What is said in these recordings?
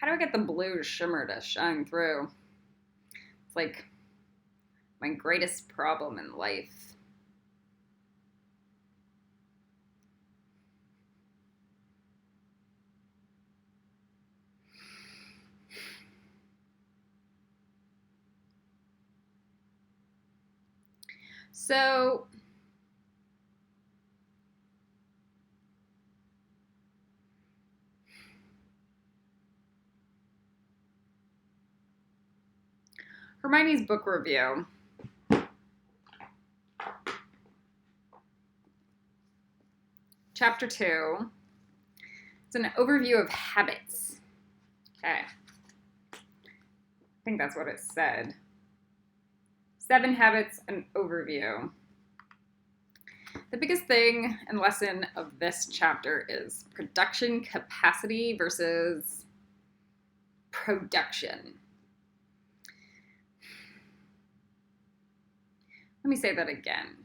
How do I get the blue shimmer to shine through? It's like my greatest problem in life. So Hermione's book review. Chapter 2. It's an overview of habits. Okay. I think that's what it said. 7 habits, an overview. The biggest thing and lesson of this chapter is production capacity versus production. Let me say that again.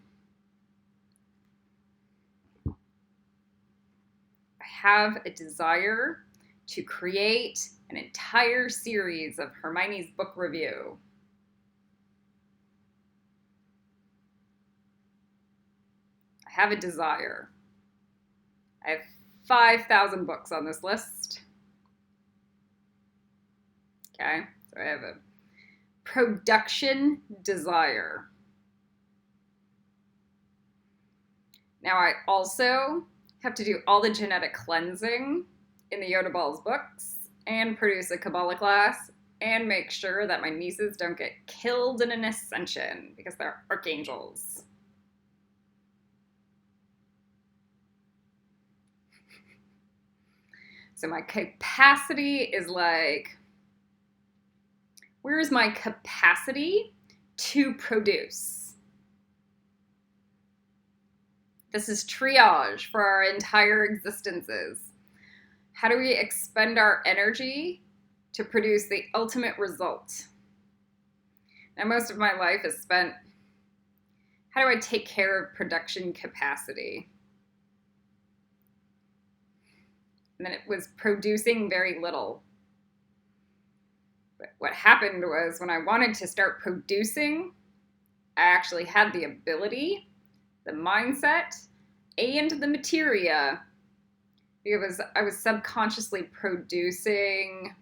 I have a desire to create an entire series of Hermione's book review. I have a desire. I have 5,000 books on this list. Okay, so I have a production desire. Now I also have to do all the genetic cleansing in the Yoda Balls books and produce a Kabbalah class and make sure that my nieces don't get killed in an ascension because they're archangels. So my capacity is like, where's my capacity to produce? This is triage for our entire existences. How do we expend our energy to produce the ultimate result? Now, most of my life is spent, how do I take care of production capacity? And then it was producing very little. But what happened was when I wanted to start producing, I actually had the ability, the mindset, and the materia, because I was subconsciously producing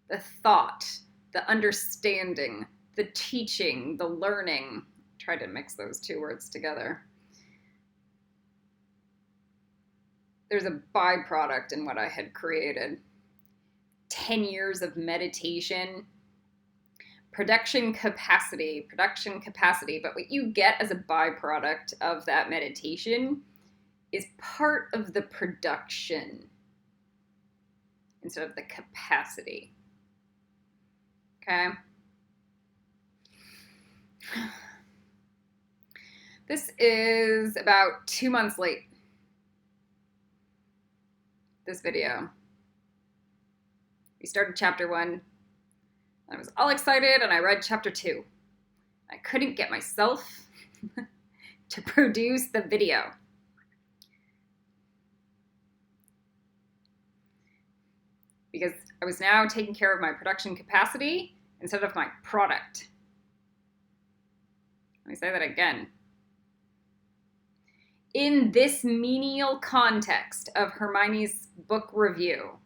the thought, the understanding, the teaching, the learning. Try to mix those two words together. There's a byproduct in what I had created. 10 years of meditation, production capacity, but what you get as a byproduct of that meditation is part of the production instead of the capacity. Okay? This is about 2 months late, this video. We started chapter 1. I was all excited and I read chapter 2. I couldn't get myself to produce the video. Because I was now taking care of my production capacity instead of my product. Let me say that again. In this menial context of Hermione's book review,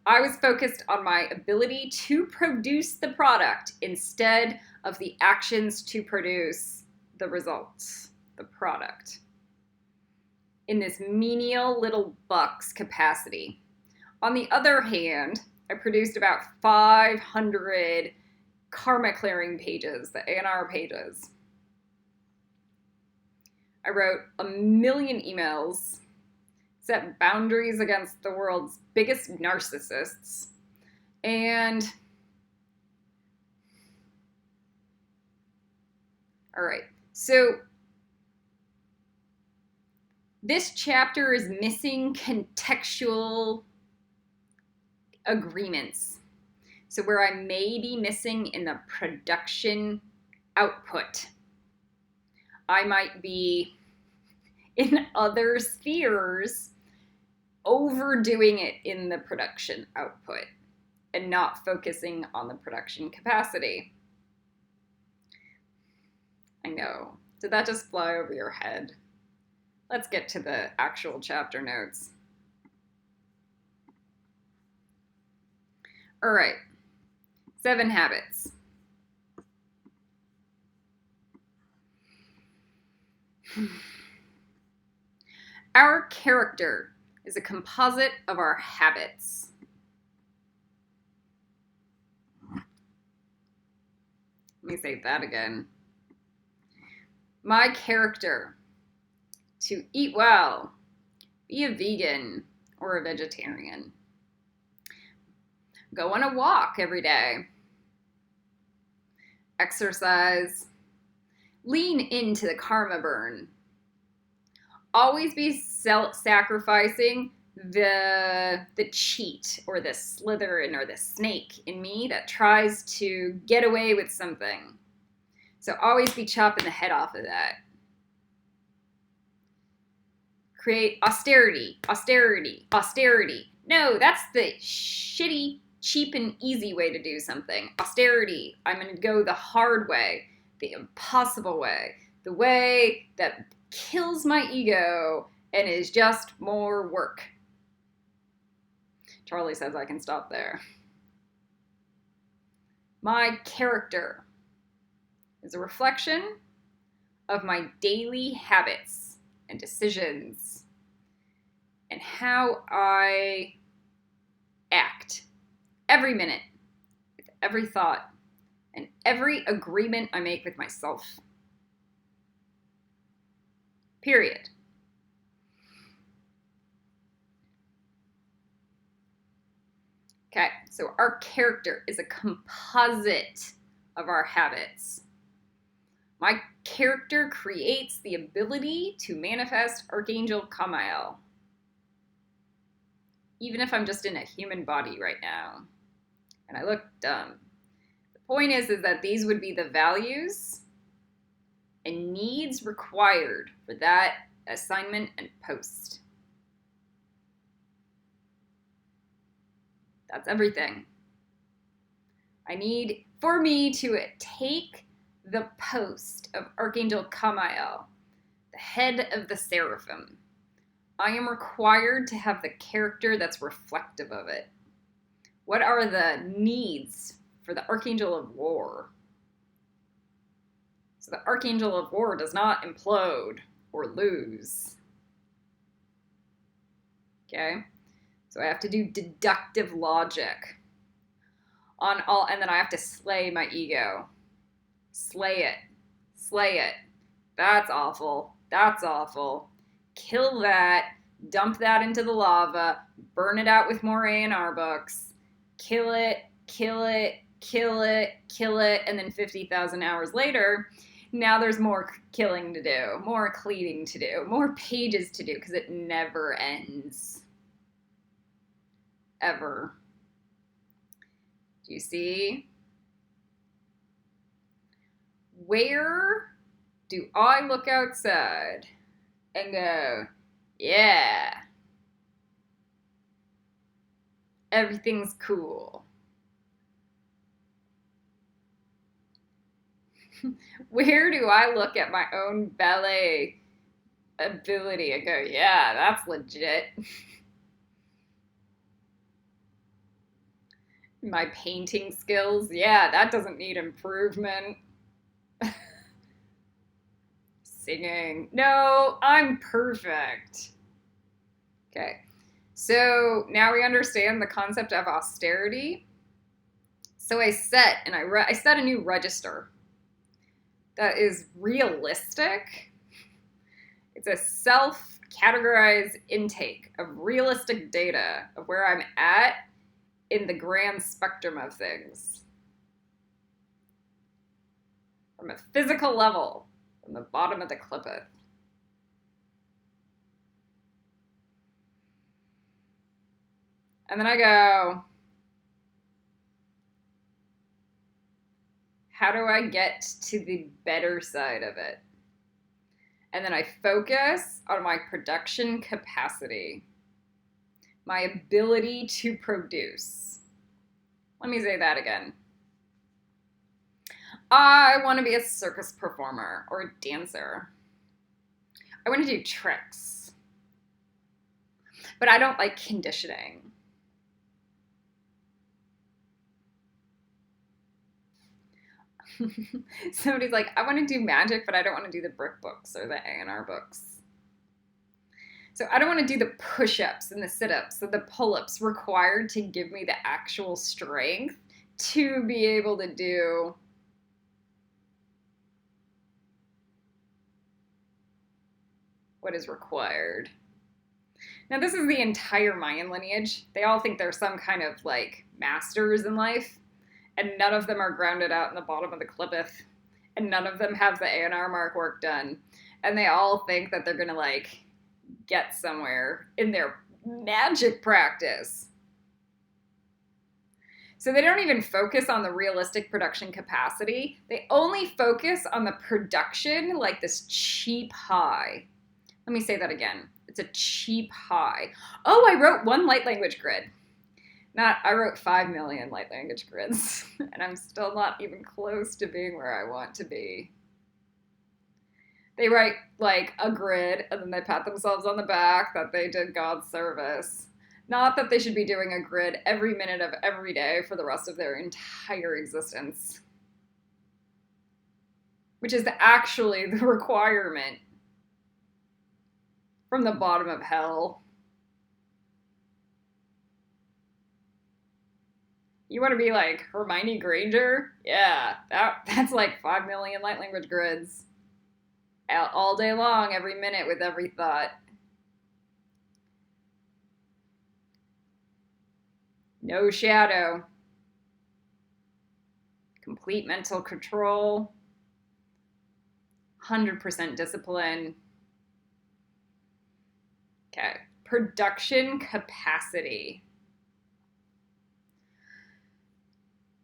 I was focused on my ability to produce the product instead of the actions to produce the results, the product. In this menial little bucks capacity. On the other hand, I produced about 500 karma clearing pages, the A&R pages. I wrote 1 million emails, set boundaries against the world's biggest narcissists, and all right, so this chapter is missing contextual agreements. So where I may be missing in the production output, I might be in other spheres overdoing it in the production output and not focusing on the production capacity. I know. Did that just fly over your head? Let's get to the actual chapter notes. All right. 7 habits. Our character is a composite of our habits. Let me say that again. My character: to eat well, be a vegan or a vegetarian, go on a walk every day, exercise, lean into the karma burn, always be sacrificing the cheat or the Slytherin or the snake in me that tries to get away with something. So always be chopping the head off of that. Create austerity, austerity, austerity. No, that's the shitty, cheap, and easy way to do something. Austerity. I'm going to go the hard way, the impossible way, the way that kills my ego and is just more work. Charlie says I can stop there. My character is a reflection of my daily habits and decisions and how I act every minute, with every thought, and every agreement I make with myself. Period. Okay, so our character is a composite of our habits. My character creates the ability to manifest Archangel Kamael, even if I'm just in a human body right now and I look dumb. The point is that these would be the values and needs required for that assignment and post. That's everything. I need, for me to take the post of Archangel Kamael, the head of the seraphim, I am required to have the character that's reflective of it. What are the needs for the Archangel of War? So the Archangel of War does not implode or lose. Okay? So I have to do deductive logic on all, and then I have to slay my ego. Slay it. Slay it. That's awful. That's awful. Kill that. Dump that into the lava. Burn it out with more A&R books. Kill it. Kill it. Kill it. Kill it. And then 50,000 hours later, now there's more killing to do. More cleaving to do. More pages to do, because it never ends. Ever. Do you see? Where do I look outside and go, yeah, everything's cool? Where do I look at my own ballet ability and go, yeah, that's legit? My painting skills, yeah, that doesn't need improvement. Singing, no, I'm perfect. Okay, so now we understand the concept of austerity. So I set a new register that is realistic. It's a self-categorized intake of realistic data of where I'm at in the grand spectrum of things. From a physical level, from the bottom of the clippeth. And then I go, how do I get to the better side of it? And then I focus on my production capacity. My ability to produce. Let me say that again. I want to be a circus performer or a dancer. I want to do tricks. But I don't like conditioning. Somebody's like, I want to do magic, but I don't want to do the brick books or the A&R books. So I don't want to do the push-ups and the sit-ups and the pull-ups required to give me the actual strength to be able to do what is required. Now, this is the entire Mayan lineage. They all think they're some kind of like masters in life, and none of them are grounded out in the bottom of the cliff, and none of them have the A&R mark work done, and they all think that they're gonna like get somewhere in their magic practice. So they don't even focus on the realistic production capacity. They only focus on the production like this cheap high. Let me say that again. It's a cheap high. Oh, I wrote one light language grid. I wrote 5 million light language grids, and I'm still not even close to being where I want to be. They write like a grid, and then they pat themselves on the back that they did God's service. Not that they should be doing a grid every minute of every day for the rest of their entire existence, which is actually the requirement from the bottom of hell. You want to be like Hermione Granger? Yeah, that's like 5 million light language grids. All day long, every minute, with every thought. No shadow. Complete mental control. 100% discipline. Okay. Production capacity.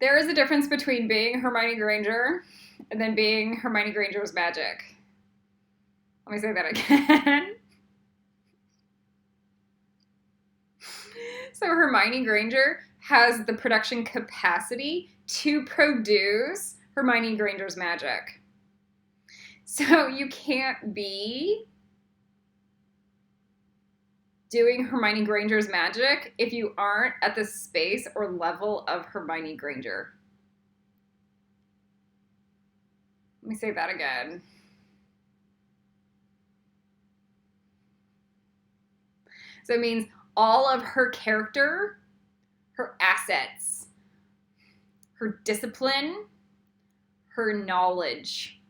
There is a difference between being Hermione Granger and then being Hermione Granger's magic. Let me say that again. So Hermione Granger has the production capacity to produce Hermione Granger's magic. So you can't be doing Hermione Granger's magic if you aren't at the space or level of Hermione Granger. Let me say that again. So it means all of her character, her assets, her discipline, her knowledge,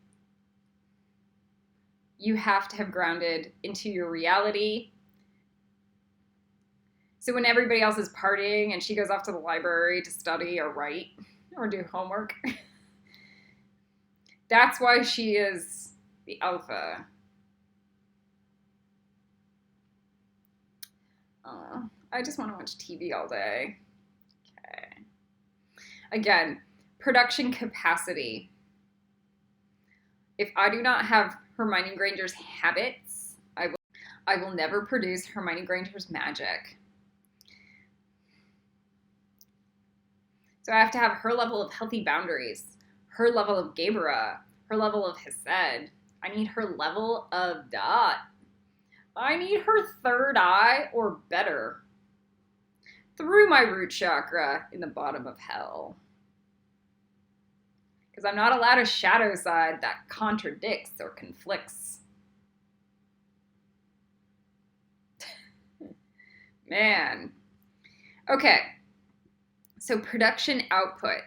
you have to have grounded into your reality. So when everybody else is partying and she goes off to the library to study or write or do homework, that's why she is the alpha. I just want to watch TV all day. Okay. Again, production capacity. If I do not have Hermione Granger's habits, I will never produce Hermione Granger's magic. So I have to have her level of healthy boundaries, her level of Gebra, her level of Hesed. I need her level of Dot. I need her third eye or better through my root chakra in the bottom of hell. Because I'm not allowed a shadow side that contradicts or conflicts. Man. Okay. So production output.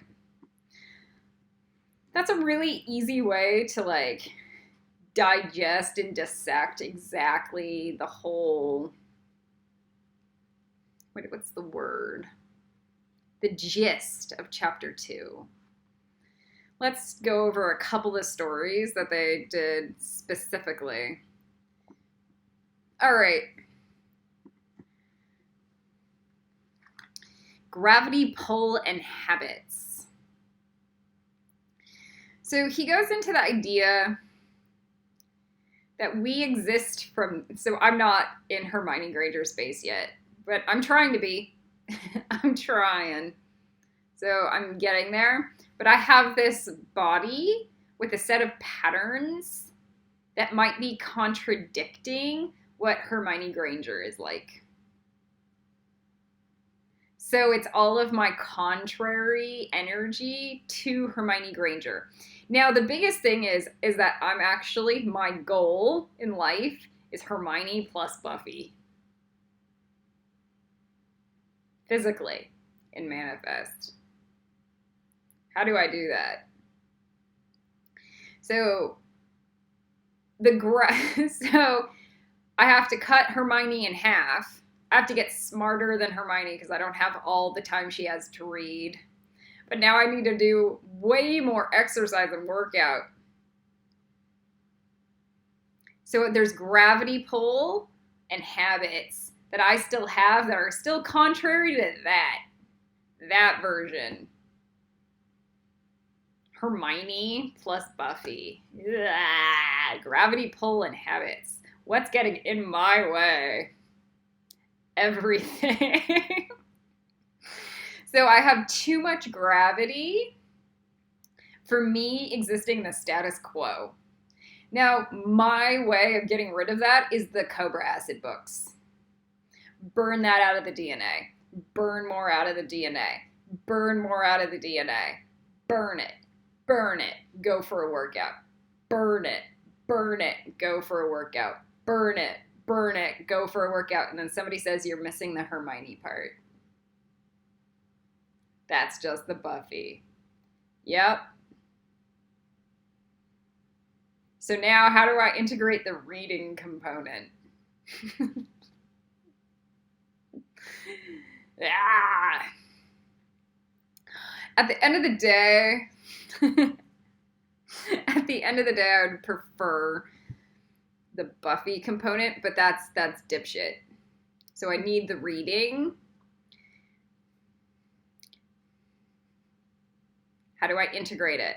That's a really easy way to like digest and dissect exactly the whole, what's the word? The gist of chapter 2. Let's go over a couple of stories that they did specifically. All right. Gravity, pull, and habits. So he goes into the idea that we exist from, so I'm not in Hermione Granger space yet, but I'm trying to be. I'm trying. So I'm getting there. But I have this body with a set of patterns that might be contradicting what Hermione Granger is like. So it's all of my contrary energy to Hermione Granger. Now, the biggest thing is that I'm actually, my goal in life is Hermione plus Buffy. Physically, in Manifest. How do I do that? So, so I have to cut Hermione in half. I have to get smarter than Hermione because I don't have all the time she has to read. But now I need to do way more exercise and workout. So there's gravity pull and habits that I still have that are still contrary to that version. Hermione plus Buffy. Ugh, gravity pull and habits. What's getting in my way? Everything. So I have too much gravity for me existing in the status quo. Now, my way of getting rid of that is the Cobra Acid books. Burn that out of the DNA. Burn more out of the DNA. Burn more out of the DNA. Burn it. Burn it. Go for a workout. Burn it. Burn it. Go for a workout. Burn it. Burn it. Go for a workout. And then somebody says you're missing the Hermione part. That's just the Buffy. Yep. So now how do I integrate the reading component? Ah. At the end of the day, I would prefer the Buffy component, but that's dipshit. So I need the reading. How do I integrate it?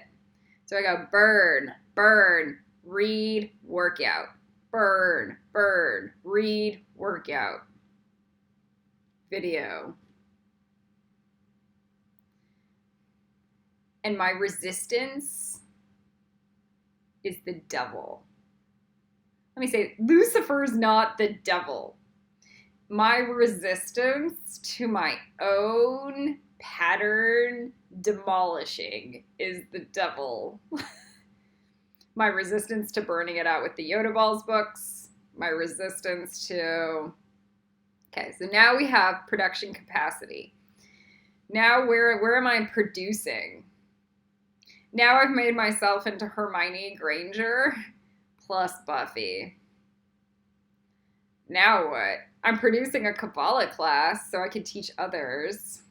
So I go burn, burn, read, workout. Burn, burn, read, workout. Video. And my resistance is the devil. Let me say, Lucifer's not the devil. My resistance to my own pattern demolishing is the devil. My resistance to burning it out with the Yoda Balls books. My resistance to... Okay, so now we have production capacity. Now where am I producing? Now I've made myself into Hermione Granger plus Buffy. Now what? I'm producing a Kabbalah class so I can teach others.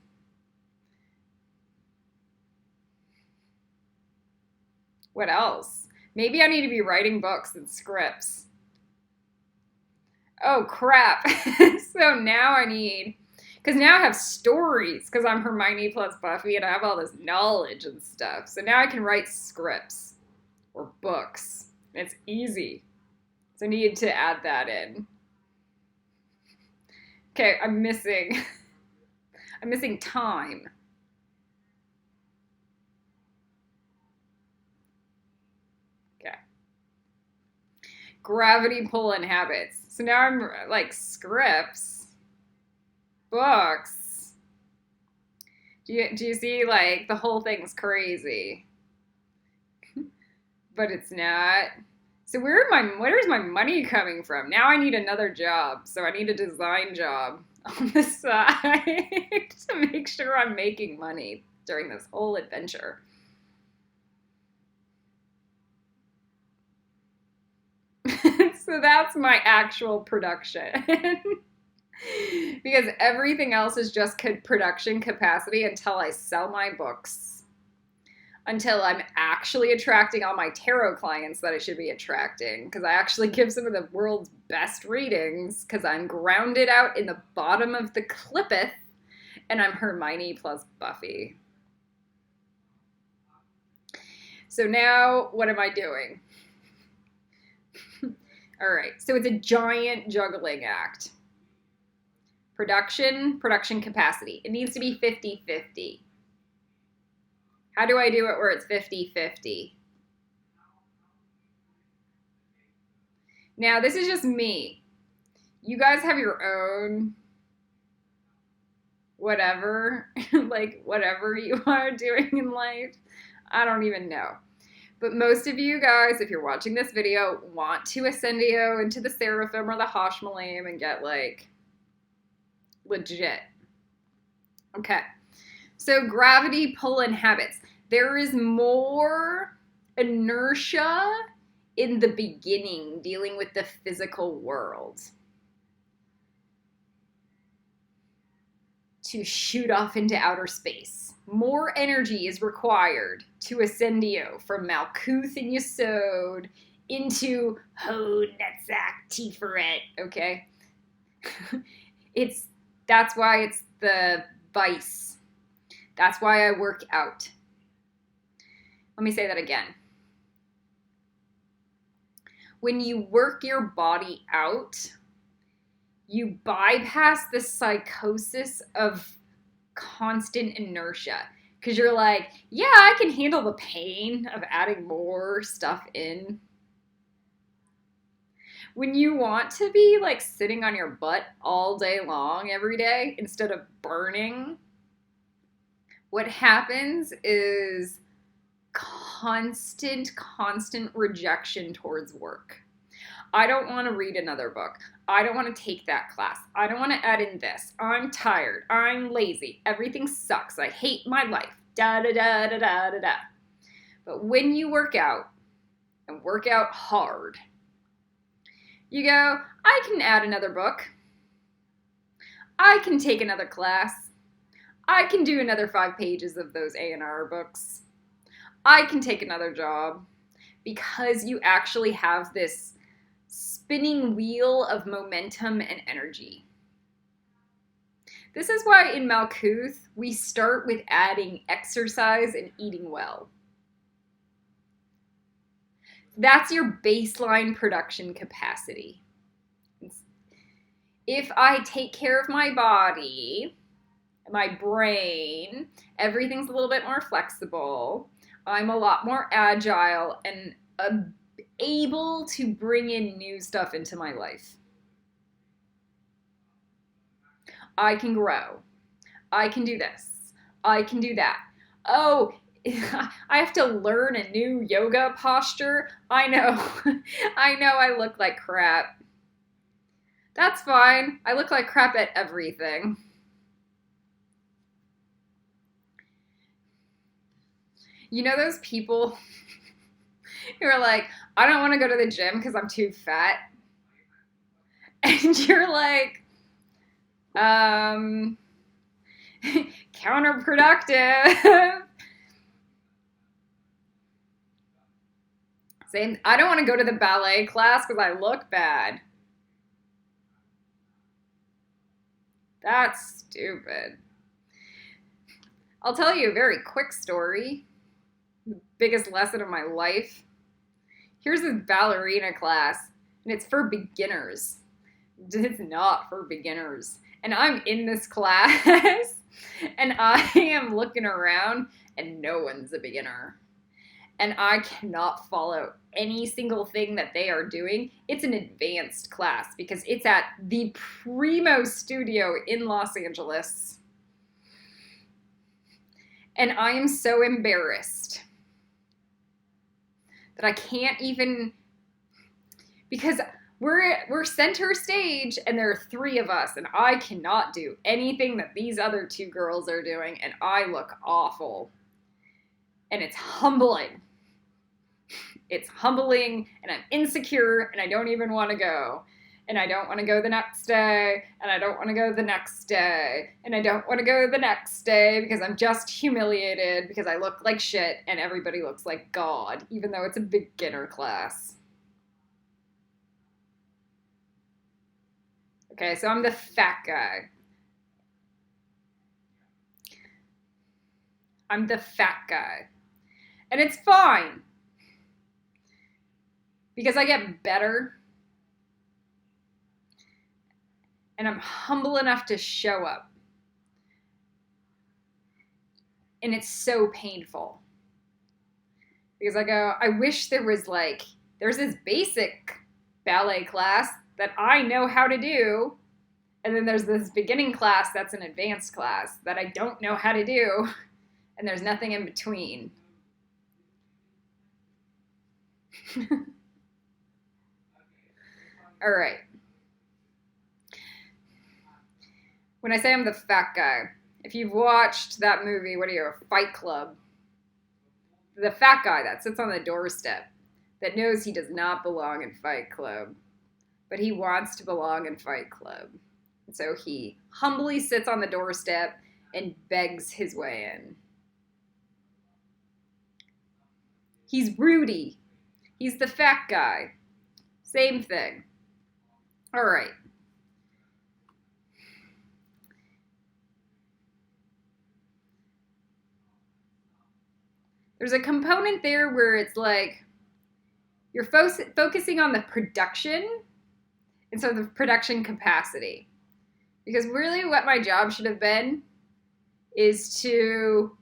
What else? Maybe I need to be writing books and scripts. Oh, crap. So now I need... Because now I have stories, because I'm Hermione plus Buffy, and I have all this knowledge and stuff. So now I can write scripts or books. It's easy. So I need to add that in. Okay, I'm missing time. Okay. Gravity pull and habits. So now I'm like scripts, books. Do you see, like, the whole thing's crazy? But it's not. So where's my money coming from? Now I need another job. So I need a design job on the side to make sure I'm making money during this whole adventure. So that's my actual production. Because everything else is just production capacity until I sell my books. Until I'm actually attracting all my tarot clients that I should be attracting. Because I actually give some of the world's best readings. Because I'm grounded out in the bottom of the clippeth. And I'm Hermione plus Buffy. So now, what am I doing? All right, so it's a giant juggling act. Production capacity. It needs to be 50-50. How do I do it where it's 50-50? Now, this is just me. You guys have your own whatever, like whatever you are doing in life. I don't even know. But most of you guys, if you're watching this video, want to ascendio into the seraphim or the hashmalim and get like legit. Okay. So gravity, pull, and habits. There is more inertia in the beginning dealing with the physical world to shoot off into outer space. More energy is required to ascendio from Malkuth and Yesod into Hod Netzach Tiferet, okay? That's why it's the vice. That's why I work out. Let me say that again. When you work your body out, you bypass the psychosis of constant inertia. Because you're like, yeah, I can handle the pain of adding more stuff in. When you want to be like sitting on your butt all day long every day instead of burning, what happens is constant rejection towards work. I don't want to read another book. I don't want to take that class. I don't want to add in this. I'm tired. I'm lazy. Everything sucks. I hate my life. Da da da da da da da. But when you work out and work out hard, you go, I can add another book. I can take another class. I can do another 5 pages of those A&R books. I can take another job, because you actually have this spinning wheel of momentum and energy. This is why in Malkuth, we start with adding exercise and eating well. That's your baseline production capacity. If I take care of my body, my brain, everything's a little bit more flexible. I'm a lot more agile and able to bring in new stuff into my life. I can grow. I can do this. I can do that. Oh, I have to learn a new yoga posture. I know. I know I look like crap. That's fine. I look like crap at everything. You know those people who are like, I don't want to go to the gym because I'm too fat? And you're like, counterproductive. Same. I don't want to go to the ballet class because I look bad. That's stupid. I'll tell you a very quick story. The biggest lesson of my life. Here's this ballerina class, and it's for beginners. It's not for beginners. And I'm in this class, and I am looking around, and no one's a beginner. And I cannot follow any single thing that they are doing. It's an advanced class because it's at the Primo Studio in Los Angeles. And I am so embarrassed that I can't even, because we're center stage and there are 3 of us and I cannot do anything that these other 2 girls are doing and I look awful. And it's humbling. It's humbling and I'm insecure and I don't even want to go. And I don't want to go the next day, and I don't want to go the next day, and I don't want to go the next day because I'm just humiliated because I look like shit and everybody looks like God, even though it's a beginner class. Okay, so I'm the fat guy. I'm the fat guy. And it's fine. Because I get better. and I'm humble enough to show up. And it's so painful. Because I go, I wish there's this basic ballet class that I know how to do, and then there's this beginning class that's an advanced class that I don't know how to do, and there's nothing in between. All right. When I say I'm the fat guy, if you've watched that movie, Fight Club, the fat guy that sits on the doorstep that knows he does not belong in Fight Club, but he wants to belong in Fight Club. And so he humbly sits on the doorstep and begs his way in. He's Rudy. He's the fat guy. Same thing. All right. There's a component there where it's like you're focusing on the production instead of the production capacity. Because really what my job should have been is to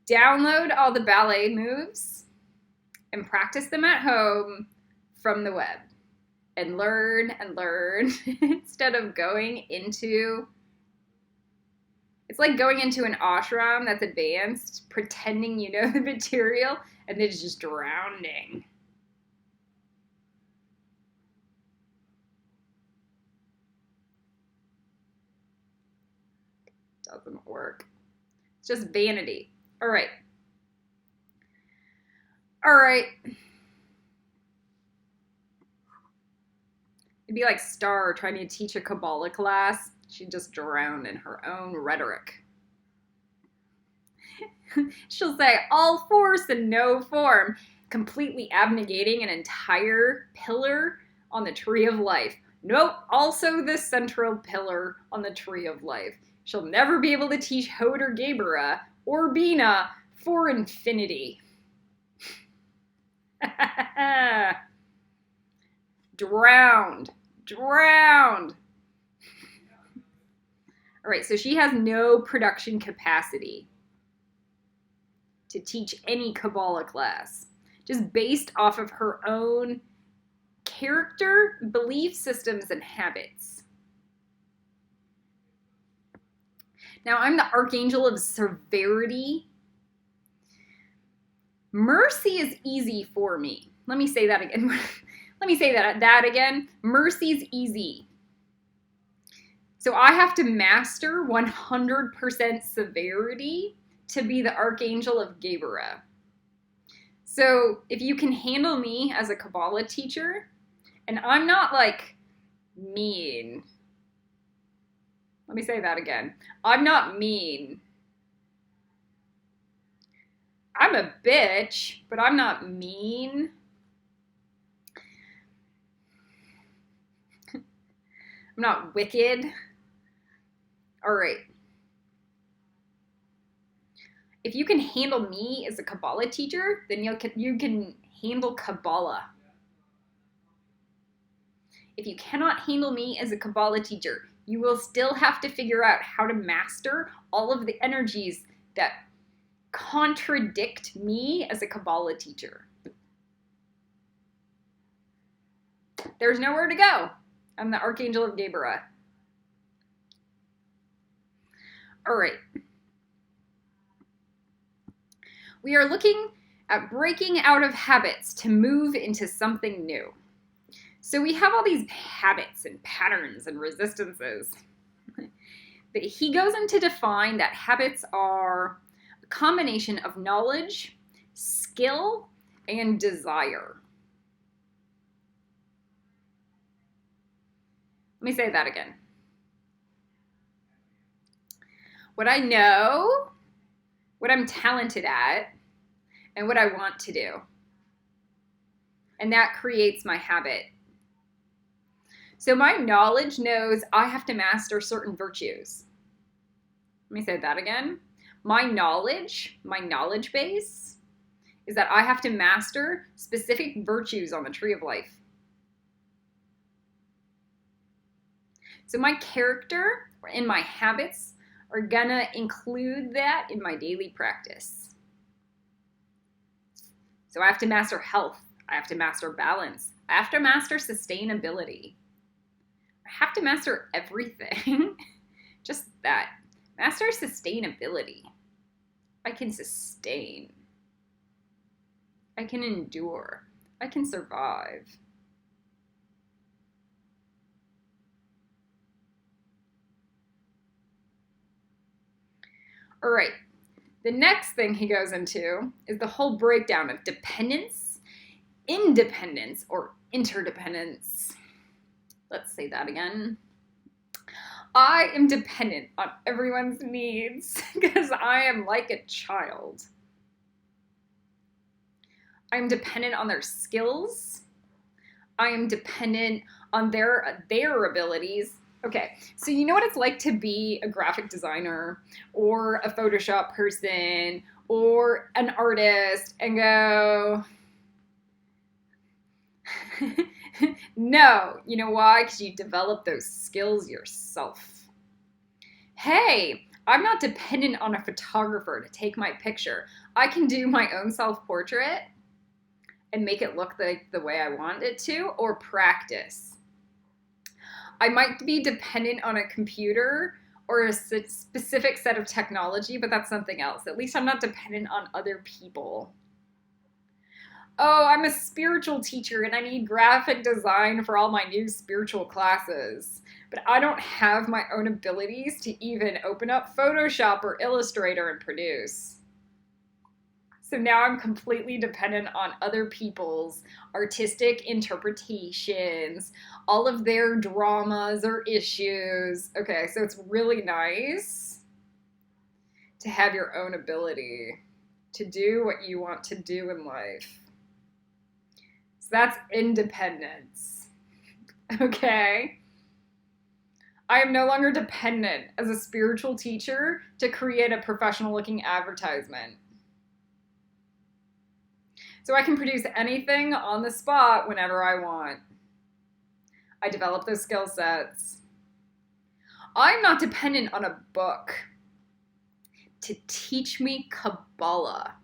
download all the ballet moves and practice them at home from the web and learn instead of going into, it's like going into an ashram that's advanced, pretending you know the material, and then just drowning. Doesn't work. It's just vanity. All right. It'd be like Star trying to teach a Kabbalah class. She'd just drown in her own rhetoric. She'll say all force and no form, completely abnegating an entire pillar on the tree of life. Nope, also the central pillar on the tree of life. She'll never be able to teach Hod or Gebera or Bina for infinity. Drowned. All right, so she has no production capacity to teach any Kabbalah class, just based off of her own character, belief systems, and habits. Now, I'm the archangel of severity. Mercy is easy for me. Let me say that again. Mercy's easy. So I have to master 100% severity to be the archangel of Gebera. So if you can handle me as a Kabbalah teacher, and I'm not like mean. Let me say that again. I'm not mean. I'm a bitch, but I'm not mean. I'm not wicked. All right. If you can handle me as a Kabbalah teacher, then you can handle Kabbalah. If you cannot handle me as a Kabbalah teacher, you will still have to figure out how to master all of the energies that contradict me as a Kabbalah teacher. There's nowhere to go. I'm the archangel of Gebera. All right. We are looking at breaking out of habits to move into something new. So we have all these habits and patterns and resistances. But he goes on to define that habits are a combination of knowledge, skill, and desire. Let me say that again. What I know, what I'm talented at, and what I want to do. And that creates my habit. So my knowledge knows I have to master certain virtues. Let me say that again. My knowledge base, is that I have to master specific virtues on the tree of life. So my character and my habits are gonna include that in my daily practice. So I have to master health. I have to master balance. I have to master sustainability. I have to master everything. Just that. Master sustainability. I can sustain. I can endure. I can survive. All right. The next thing he goes into is the whole breakdown of dependence, independence, or interdependence. Let's say that again. I am dependent on everyone's needs because I am like a child. I'm dependent on their skills. I am dependent on their abilities. Okay, so you know what it's like to be a graphic designer or a Photoshop person or an artist and go, no, you know why? Because you develop those skills yourself. Hey, I'm not dependent on a photographer to take my picture. I can do my own self-portrait and make it look like the way I want it to, or practice. I might be dependent on a computer or a specific set of technology, but that's something else. At least I'm not dependent on other people. Oh, I'm a spiritual teacher and I need graphic design for all my new spiritual classes. But I don't have my own abilities to even open up Photoshop or Illustrator and produce. So now I'm completely dependent on other people's artistic interpretations, all of their dramas or issues. Okay, so it's really nice to have your own ability to do what you want to do in life. So that's independence. Okay? I am no longer dependent as a spiritual teacher to create a professional looking advertisement. So I can produce anything on the spot whenever I want. I develop those skill sets. I'm not dependent on a book to teach me Kabbalah.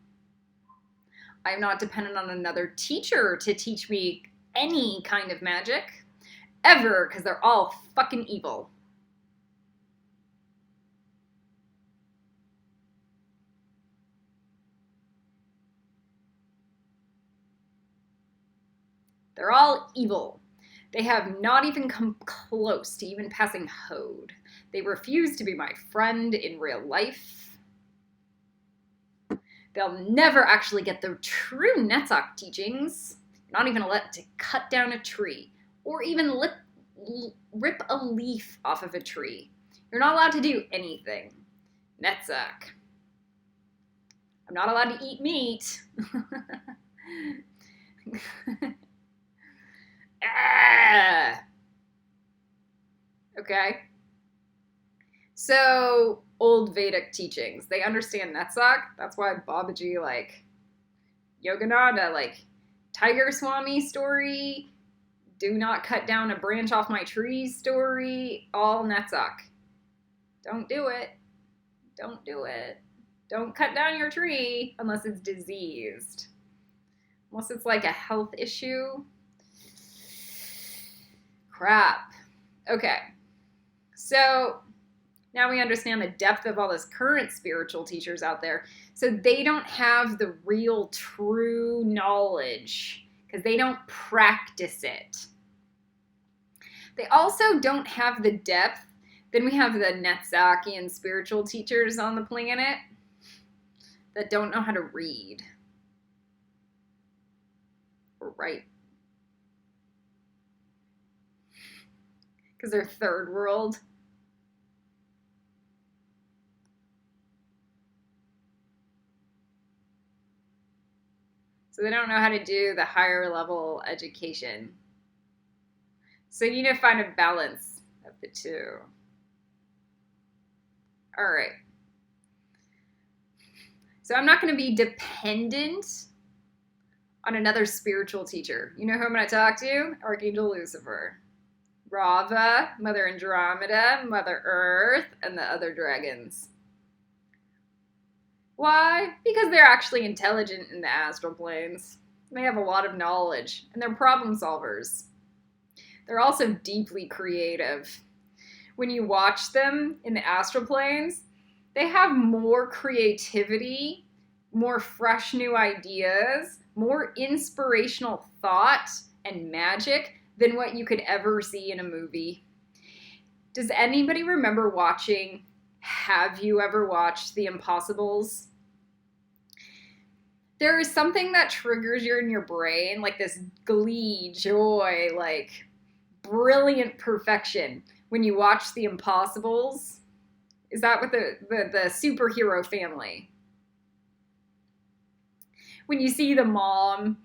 I'm not dependent on another teacher to teach me any kind of magic, ever, because they're all fucking evil. They're all evil. They have not even come close to even passing Hode. They refuse to be my friend in real life. They'll never actually get the true Netzach teachings. You're not even allowed to cut down a tree or even rip a leaf off of a tree. You're not allowed to do anything. Netzach. I'm not allowed to eat meat. Okay. So, old Vedic teachings. They understand Netzach. That's why Babaji, like, Yogananda, like, Tiger Swami story, do not cut down a branch off my tree story, all Netzach. Don't do it. Don't do it. Don't cut down your tree unless it's diseased. Unless it's like a health issue. Crap. Okay. So now we understand the depth of all this current spiritual teachers out there. So they don't have the real true knowledge because they don't practice it. They also don't have the depth. Then we have the Netzakian spiritual teachers on the planet that don't know how to read or write. Because they're third world. So they don't know how to do the higher level education. So you need to find a balance of the two. All right. So I'm not going to be dependent on another spiritual teacher. You know who I'm going to talk to? Archangel Lucifer. Rava, Mother Andromeda, Mother Earth, and the other dragons. Why? Because they're actually intelligent in the astral planes. They have a lot of knowledge, and they're problem solvers. They're also deeply creative. When you watch them in the astral planes, they have more creativity, more fresh new ideas, more inspirational thought and magic than what you could ever see in a movie. Does anybody remember watching Have You Ever Watched The Impossibles? There is something that triggers you in your brain, like this glee, joy, like brilliant perfection when you watch The Impossibles. Is that what the superhero family? When you see the mom,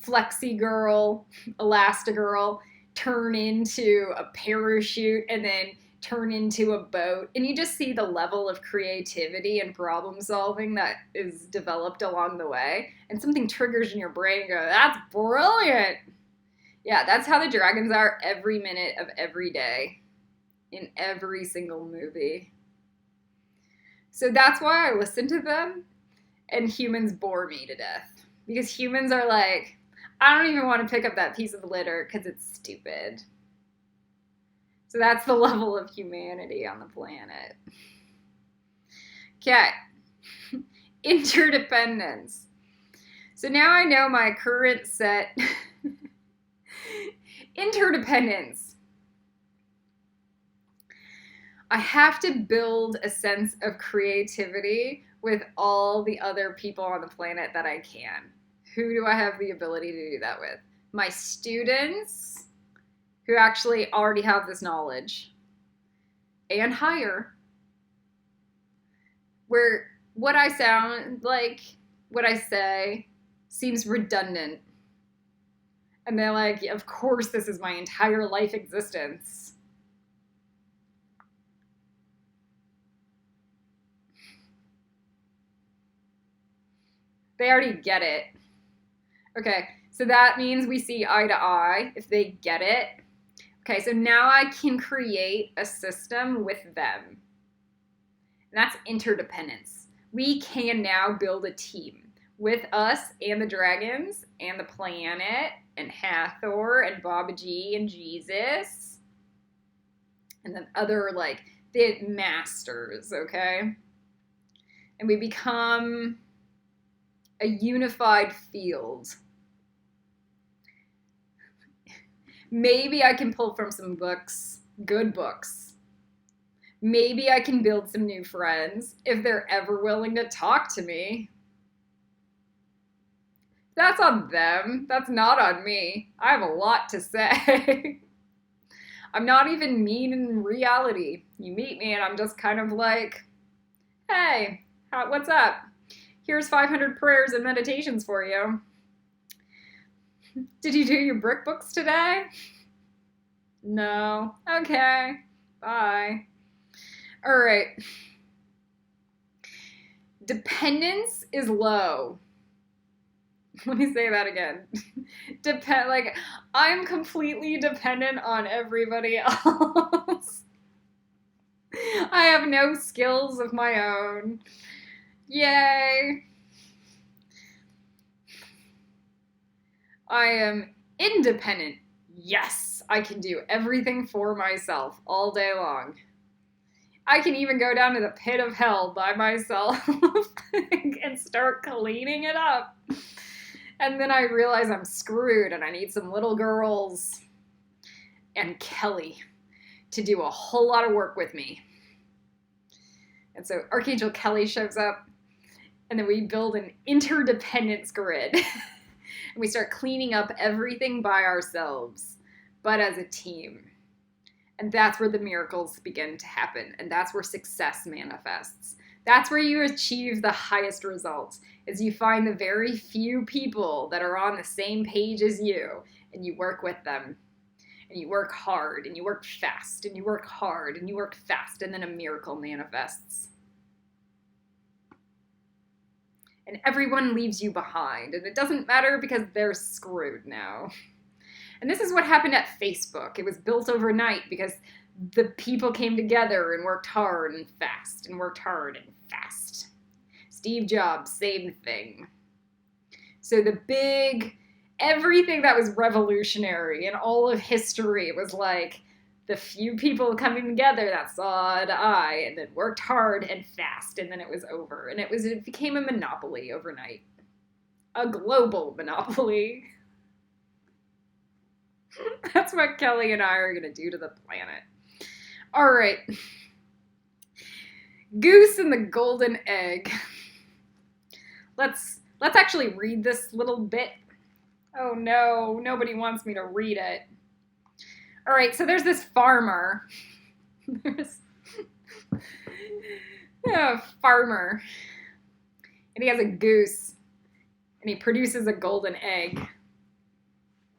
Flexi Girl, Elastigirl, turn into a parachute and then turn into a boat, and you just see the level of creativity and problem solving that is developed along the way, and something triggers in your brain and you go, that's brilliant. Yeah, that's how the dragons are every minute of every day in every single movie. So that's why I listen to them, and humans bore me to death. Because humans are like, I don't even want to pick up that piece of litter because it's stupid. So that's the level of humanity on the planet. Okay. Interdependence. So now I know my current set. Interdependence. I have to build a sense of creativity with all the other people on the planet that I can. Who do I have the ability to do that with? My students, who actually already have this knowledge, and higher, where what I sound like, what I say, seems redundant. And they're like, of course this is my entire life existence. They already get it. Okay, so that means we see eye to eye if they get it. Okay, so now I can create a system with them. And that's interdependence. We can now build a team with us and the dragons and the planet and Hathor and Baba G and Jesus. And then other, like, the masters, okay? And we become a unified field. Maybe I can pull from some books, good books. Maybe I can build some new friends if they're ever willing to talk to me. That's on them. That's not on me. I have a lot to say. I'm not even mean in reality. You meet me and I'm just kind of like, hey, what's up? Here's 500 prayers and meditations for you. Did you do your brick books today? No. Okay. Bye. All right. Dependence is low. Let me say that again. Like, I'm completely dependent on everybody else. I have no skills of my own. Yay. I am independent. Yes, I can do everything for myself all day long. I can even go down to the pit of hell by myself and start cleaning it up. And then I realize I'm screwed and I need some little girls and Kelly to do a whole lot of work with me. And so Archangel Kelly shows up, and then we build an interdependence grid. And we start cleaning up everything by ourselves, but as a team. And that's where the miracles begin to happen. And that's where success manifests. That's where you achieve the highest results, is you find the very few people that are on the same page as you, and you work with them. And you work hard, and you work fast, and you work hard, and you work fast, and then a miracle manifests. And everyone leaves you behind, and it doesn't matter because they're screwed now. And this is what happened at Facebook. It was built overnight because the people came together and worked hard and fast and worked hard and fast. Steve Jobs, same thing. So everything that was revolutionary in all of history was like the few people coming together that saw eye to eye and then worked hard and fast, and then it was over. And it became a monopoly overnight. A global monopoly. That's what Kelly and I are going to do to the planet. All right. Goose and the golden egg. Let's actually read this little bit. Oh no, nobody wants me to read it. All right, so there's this farmer. There's a farmer. And he has a goose. And he produces a golden egg.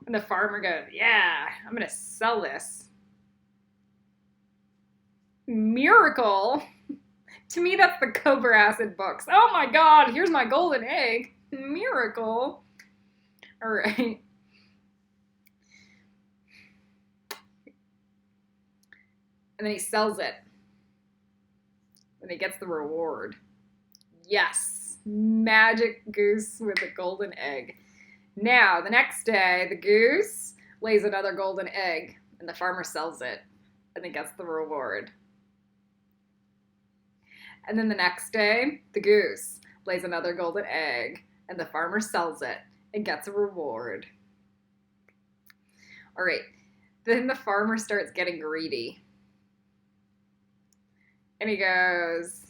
And the farmer goes, yeah, I'm going to sell this. Miracle. To me, that's the Cobra Acid books. Oh my God, here's my golden egg. Miracle. All right. And then he sells it. And he gets the reward. Yes. Magic goose with a golden egg. Now, the next day, the goose lays another golden egg. And the farmer sells it. And then gets the reward. And then the next day, the goose lays another golden egg. And the farmer sells it. And gets a reward. All right. Then the farmer starts getting greedy. And he goes,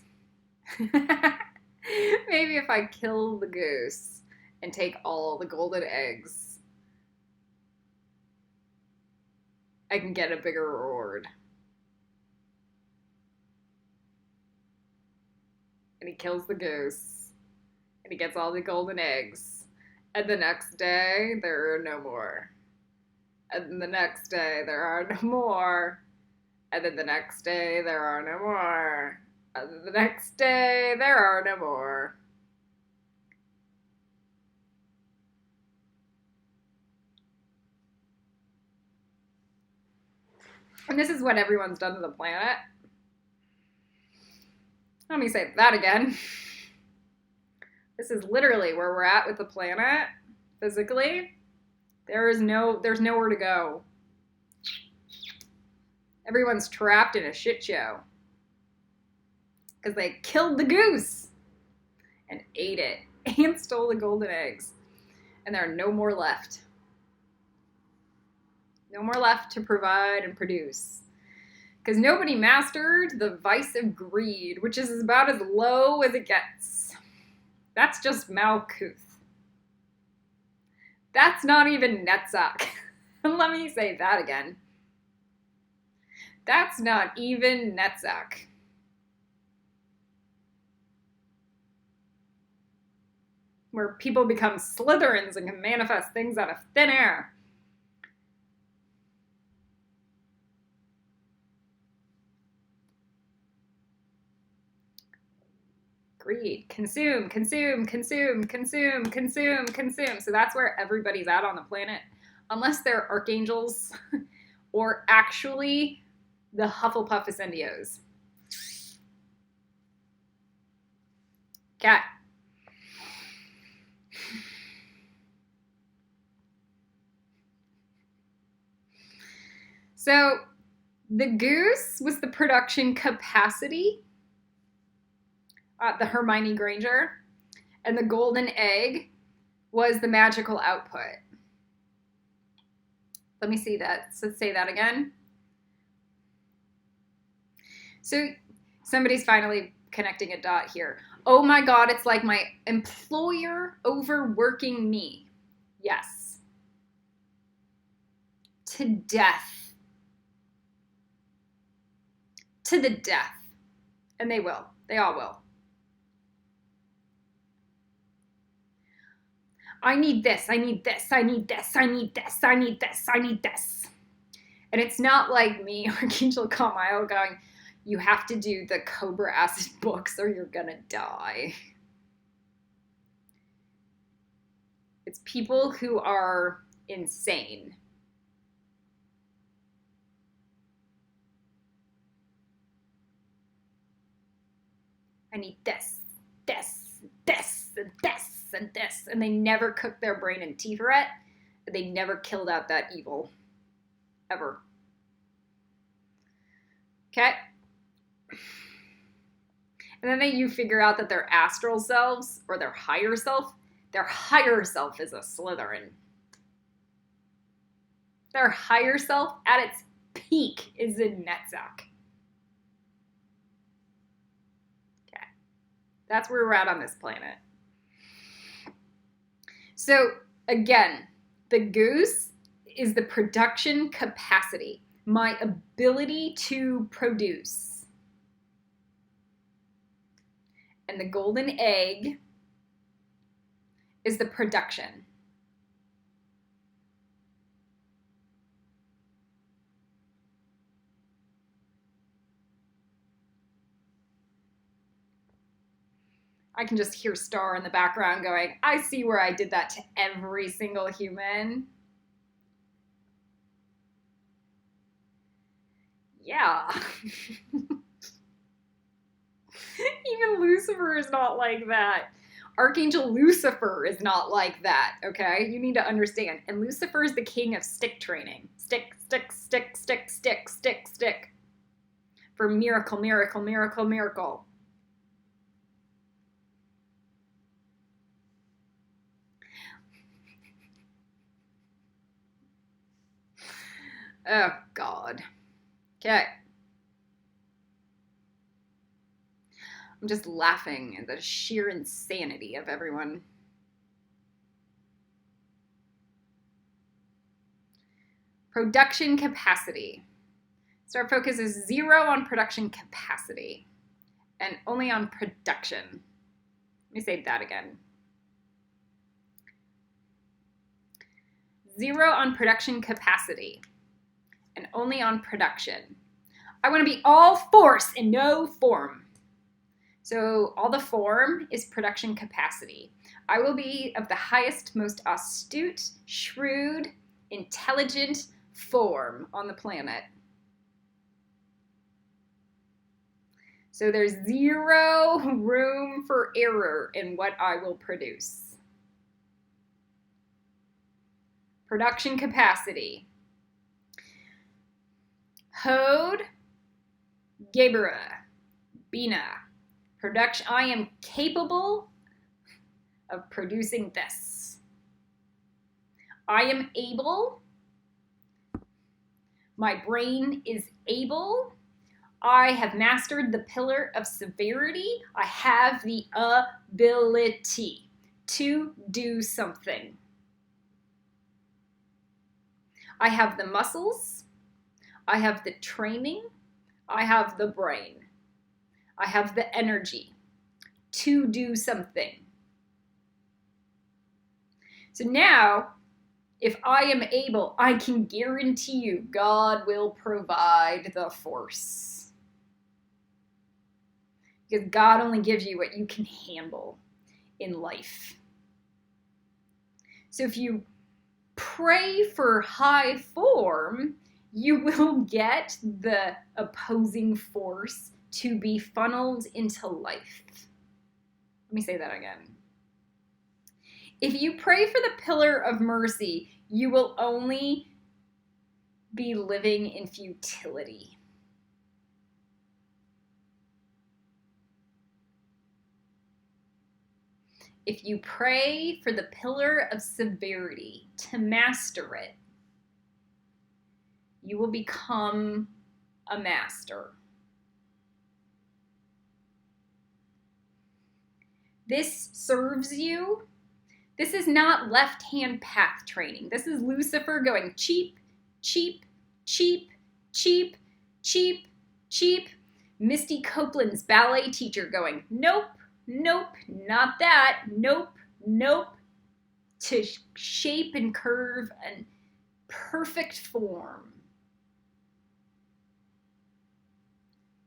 maybe if I kill the goose and take all the golden eggs, I can get a bigger reward. And he kills the goose. And he gets all the golden eggs. And the next day, there are no more. And then the next day, there are no more. And then the next day, there are no more. And then the next day, there are no more. And this is what everyone's done to the planet. Let me say that again. This is literally where we're at with the planet, physically. There's nowhere to go. Everyone's trapped in a shit show. Because they killed the goose and ate it and stole the golden eggs. And there are no more left. No more left to provide and produce. Because nobody mastered the vice of greed, which is about as low as it gets. That's just Malkuth. That's not even Netzach. Let me say that again. That's not even Netzach. Where people become Slytherins and can manifest things out of thin air. Greed. Consume, consume, consume, consume, consume, consume. So that's where everybody's at on the planet. Unless they're archangels or actually the Hufflepuff Ascendios. Cat. So the goose was the production capacity, the Hermione Granger, and the golden egg was the magical output. Let me see that. So say that again. So somebody's finally connecting a dot here. Oh my God, it's like my employer overworking me. Yes. To death. To the death. And they will. They all will. I need this, I need this, I need this, I need this, I need this, I need this. And it's not like me, Archangel Kamail, going, you have to do the Cobra Acid books or you're gonna die. It's people who are insane. I need this, this, this, and this, and this. And they never cooked their brain in Tiferet. They never killed out that evil. Ever. Okay? And then you figure out that their astral selves, or their higher self is a Slytherin. Their higher self, at its peak, is in Netzach. Okay. That's where we're at on this planet. So, again, the goose is the production capacity, my ability to produce. And the golden egg is the production. I can just hear Star in the background going, I see where I did that to every single human. Yeah. Even Lucifer is not like that. Archangel Lucifer is not like that, okay? You need to understand. And Lucifer is the king of stick training. Stick, stick, stick, stick, stick, stick, stick. For miracle, miracle, miracle, miracle. Oh, God. Okay. I'm just laughing at the sheer insanity of everyone. Production capacity. So our focus is 0 on production capacity and only on production. Let me say that again. 0 on production capacity and only on production. I want to be all force and no form. So all the form is production capacity. I will be of the highest, most astute, shrewd, intelligent form on the planet. So there's 0 room for error in what I will produce. Production capacity. Hod, Gebera, Bina. Production. I am capable of producing this. I am able. My brain is able. I have mastered the pillar of severity. I have the ability to do something. I have the muscles. I have the training. I have the brain. I have the energy to do something. So now, if I am able, I can guarantee you God will provide the force. Because God only gives you what you can handle in life. So if you pray for high form, you will get the opposing force to be funneled into life. Let me say that again. If you pray for the pillar of mercy, you will only be living in futility. If you pray for the pillar of severity to master it, you will become a master. This serves you. This is not left-hand path training. This is Lucifer going cheap, cheap, cheap, cheap, cheap, cheap. Misty Copeland's ballet teacher going, nope, nope, not that, nope, nope, to shape and curve and perfect form.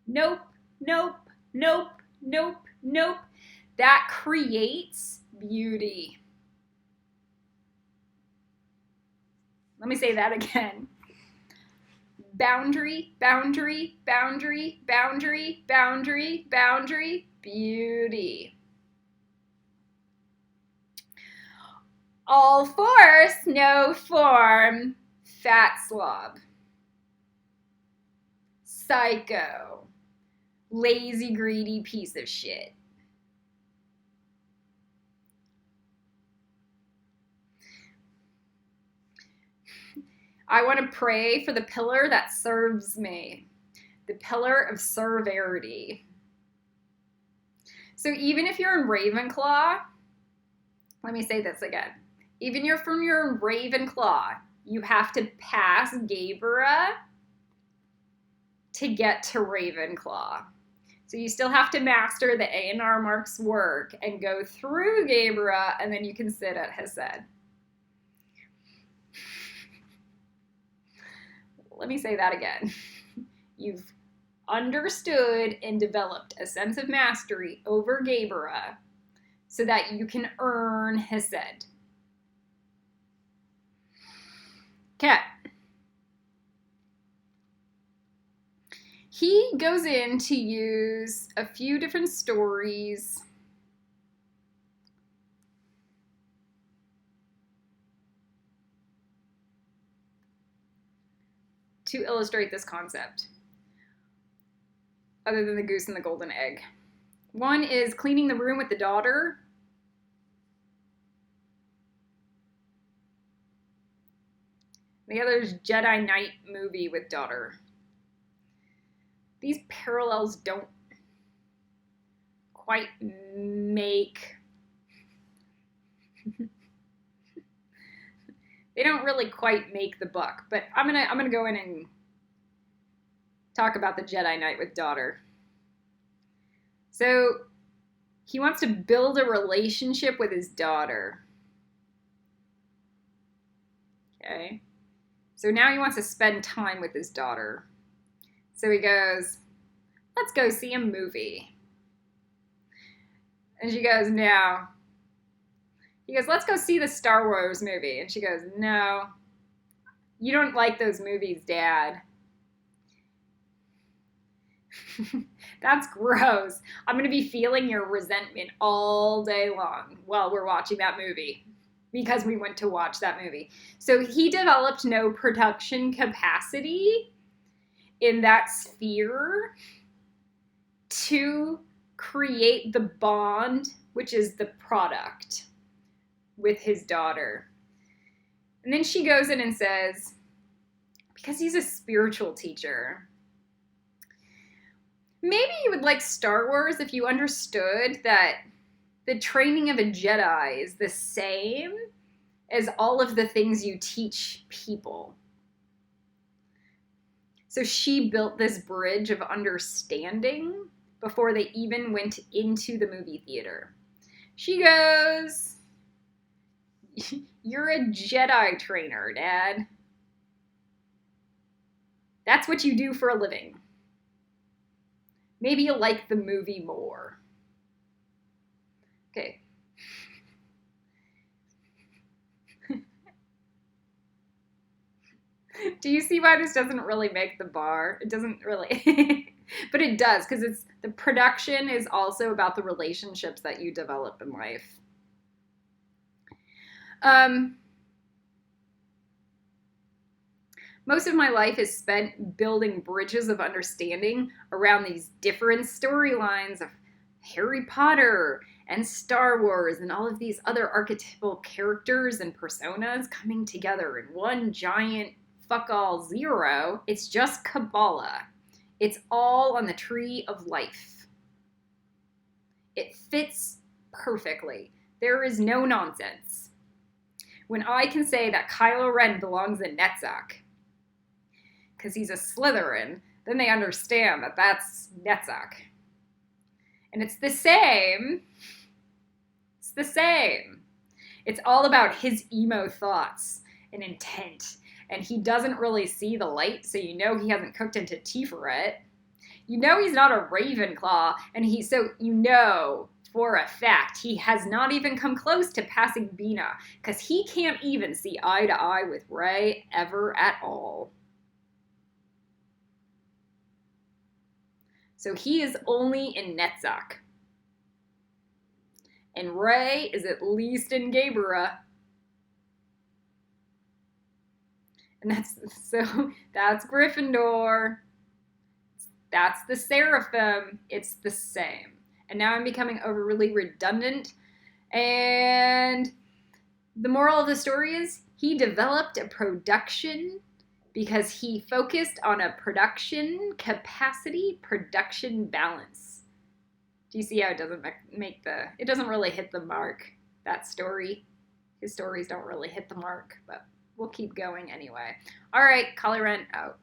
Nope, nope, nope, nope, nope. That creates beauty. Let me say that again. Boundary, boundary, boundary, boundary, boundary, boundary, Beauty. All force, no form. Fat slob. Psycho. Lazy, greedy piece of shit. I want to pray for the pillar that serves me. The pillar of servarity. So even if you're in Ravenclaw, let me say this again. Even if you're in Ravenclaw, you have to pass Gabera to get to Ravenclaw. So you still have to master the A&R Mark's work and go through Gabera, and then you can sit at Hesed. Let me say that again. You've understood and developed a sense of mastery over Gabera so that you can earn Hesed. Okay. He goes in to use a few different stories to illustrate this concept, other than the goose and the golden egg. One is cleaning the room with the daughter. The other is Jedi Knight movie with daughter. These parallels don't quite make... they don't really quite make the book, but I'm gonna go in and talk about the Jedi Knight with daughter. So he wants to build a relationship with his daughter. Okay. So now he wants to spend time with his daughter. So he goes, let's go see a movie. And she goes, no. He goes, let's go see the Star Wars movie. And she goes, no. You don't like those movies, Dad. That's gross. I'm going to be feeling your resentment all day long while we're watching that movie because we went to watch that movie. So he developed no production capacity in that sphere to create the bond, which is the product, with his daughter. And then she goes in and says, because he's a spiritual teacher, maybe you would like Star Wars if you understood that the training of a Jedi is the same as all of the things you teach people. So she built this bridge of understanding before they even went into the movie theater. She goes, you're a Jedi trainer, Dad. That's what you do for a living. Maybe you like the movie more. Okay. Do you see why this doesn't really make the bar? It doesn't really. But it does, because it's the production is also about the relationships that you develop in life. Most of my life is spent building bridges of understanding around these different storylines of Harry Potter and Star Wars and all of these other archetypal characters and personas coming together in one giant fuck all zero. It's just Kabbalah. It's all on the tree of life. It fits perfectly. There is no nonsense. When I can say that Kylo Ren belongs in Netzach, because he's a Slytherin, then they understand that that's Netzach. And it's the same. It's the same. It's all about his emo thoughts and intent. And he doesn't really see the light, so you know he hasn't cooked into Tiferet. You know he's not a Ravenclaw, and so you know for a fact he has not even come close to passing Bina, because he can't even see eye to eye with Rey ever at all. So he is only in Netzach. And Ray is at least in Gabera. And that's Gryffindor. That's the Seraphim. It's the same. And now I'm becoming overly redundant. And the moral of the story is he developed a production because he focused on a production capacity, production balance. Do you see how it doesn't it doesn't really hit the mark, that story? His stories don't really hit the mark, but we'll keep going anyway. All right, Collie Rent out.